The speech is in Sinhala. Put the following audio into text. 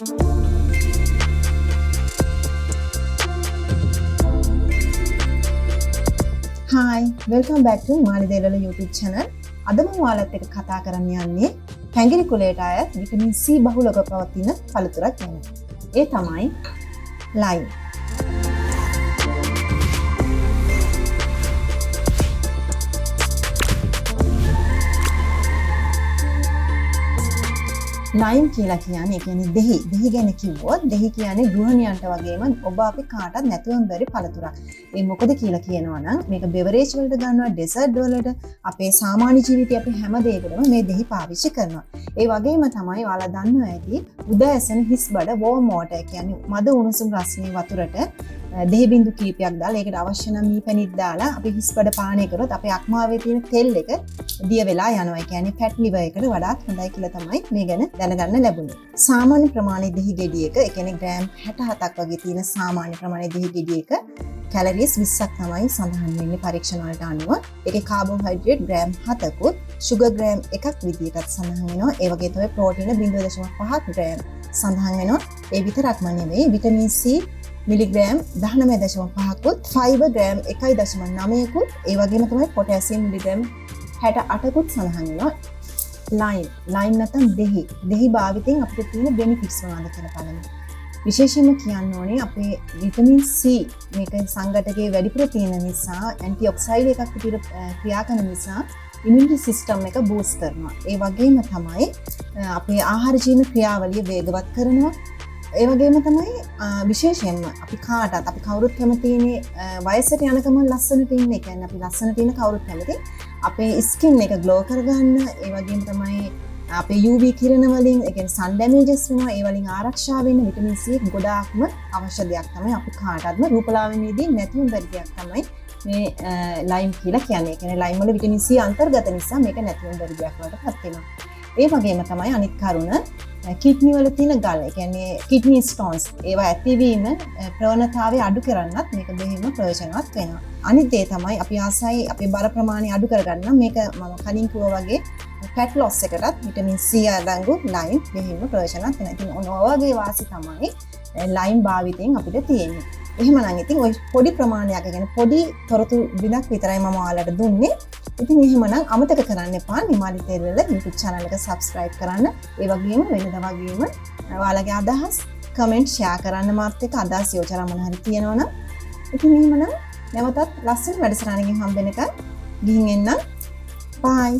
Hi, welcome back to Mali Delala YouTube channel. අද මම ඔයාලත් එක්ක කතා කරන්න යන්නේ පැංගිරි කුලයට අයත් විටමින් C බහුලව පවතින පළතුරක් ගැන. ඒ තමයි ලයිම්. ලයිම් කියලා කියන්නේ දෙහි. දෙහි ගැන කිව්වොත් දෙහි කියන්නේ ගෘහණියන්ට වගේම ඔබ අපි කාටත් නැතුවම බැරි පළතුරක්. ඒ මොකද කියලා කියනවා නම් මේක බෙවරේජ් වලට ගන්නවා, ඩෙසර්ට් වලට, අපේ සාමාන්‍ය ජීවිතේ අපි හැම දෙයකටම මේ දෙහි පාවිච්චි කරනවා. ඒ වගේම තමයි ඔයාලා දන්නවා ඇති උදෑසන හිස් බඩ වෝම් වෝටර් කියන්නේ මද උණුසුම් රස්නේ වතුරට දෙහි බිඳු කීපයක් දාලා ඒකට අවශ්‍ය නම් මීපැණිත් දාලා අපි හිස් බඩ පානය කරොත් අපේ අක්මාවේ තියෙන තෙල් එක දිය වෙලා යනවා. ඒ කියන්නේ ෆැට් ලිවර් එකට වඩාත් හොඳයි කියලා තමයි මේ ගැන දැනගන්න ලැබුණේ. සාමාන්‍ය ප්‍රමාණයේ දෙහි ගෙඩියක ඒ කියන්නේ ග්‍රෑම් 67ක් වගේ තියෙන සාමාන්‍ය ප්‍රමාණයේ දෙහි ගෙඩියක කැලරිස් 20ක් තමයි සඳහන් වෙන්නේ පරීක්ෂණ වලට අනුව. ඒකේ කාබෝහයිඩ්‍රේට් ග්‍රෑම් 7කුත්, ෂුගර් ග්‍රෑම් 1ක් විදිහටත් සඳහන් වෙනවා. ඒ වගේ තමයි ප්‍රෝටීන 0.5 ග්‍රෑම් සඳහන් වෙනවා. ඒ විතරක්ම නෙමෙයි විටමින් C මිලිග්‍රෑම් 19.5කුත්, ෆයිබර් ග්‍රෑම් 1.9කුත්, ඒ වගේම තමයි පොටෑසියම් මිලිග්‍රෑම් 68කුත් සඳහන් වෙනවා. ලයිම් නැත්නම් දෙහි භාවිතයෙන් අපිට තියෙන බෙනිෆිට්ස් මොනවද කියලා බලමු. විශේෂයෙන්ම කියන්න ඕනේ අපේ විටමින් C මේක සංඝටකයේ වැඩිපුර තියෙන නිසා ඇන්ටිඔක්සයිඩ් එකක් විදිහට ක්‍රියා කරන නිසා ඉමුනිටි සිස්ටම් එක බූස්ට් කරනවා. ඒ වගේම තමයි අපේ ආහාර ජීර්ණ ක්‍රියාවලිය වේගවත් කරනවා. ඒ වගේම තමයි විශේෂයෙන්ම අපි කාටත් අපි කවුරුත් කැමතිනේ වයසට යනකම ලස්සනට ඉන්න. ඒ කියන්නේ අපි ලස්සනට ඉන්න කවුරුත් කැමති. අපේ ස්කින් එක ග්ලෝ කරගන්න, ඒ වගේම තමයි අපේ UV කිරණ වලින් ඒ කියන්නේ sun damages වෙනවා. ඒ වලින් ආරක්ෂා වෙන්න විටමින් C ගොඩාක්ම අවශ්‍ය දෙයක් තමයි. අපි කාටත්ම රූපලාවන්‍යයේදී නැතිවම බැරි දෙයක් තමයි මේ ලයිම් කියලා කියන්නේ. ඒ කියන්නේ ලයිම් වල විටමින් C අන්තර්ගත නිසා මේක නැතිවම බැරි දෙයක් වලටපත් වෙනවා. ඒ වගේම තමයි අනිත් කරුණ කිඩ්නි වල තියෙන ගල්, ඒ කියන්නේ කිඩ්නි ස්ටෝන්ස් ඒවා ඇතිවීම ප්‍රවණතාවය අඩු කරන්නත් මේක බෙහෙම ප්‍රයෝජනවත් වෙනවා. අනිත් දේ තමයි අපි ආසයි අපේ බර ප්‍රමාණය අඩු කරගන්න මේක මම කලින් කිව්වා වගේ ෆැට් ලොස් එකටත් විටමින් C අඩංගු ලයිම් බෙහෙම ප්‍රයෝජනවත් වෙනවා. ඉතින් ඔයගේ වාසි තමයි ලයිම් භාවිතයෙන් අපිට තියෙන්නේ. එහෙමනම් ඉතින් ওই පොඩි ප්‍රමාණයක් ගැන පොඩි තොරතුරු බිඳක් විතරයි මම ඔයාලට දුන්නේ. ඉතින් එහෙමනම් අමතක කරන්න එපා නිමාලි තෙල්වල YouTube channel එක subscribe කරන්න. ඒ වගේම වෙනදා වගේම ඔයාලගේ අදහස් comment share කරන්න මාත් එක්ක අදහස් යෝජනා මොන හරි තියෙනවනම්. ඉතින් එහෙමනම් නැවතත් ලස්සන වැඩසටහනකින් හම්බ වෙනකන් ගිහින් එන්න. bye.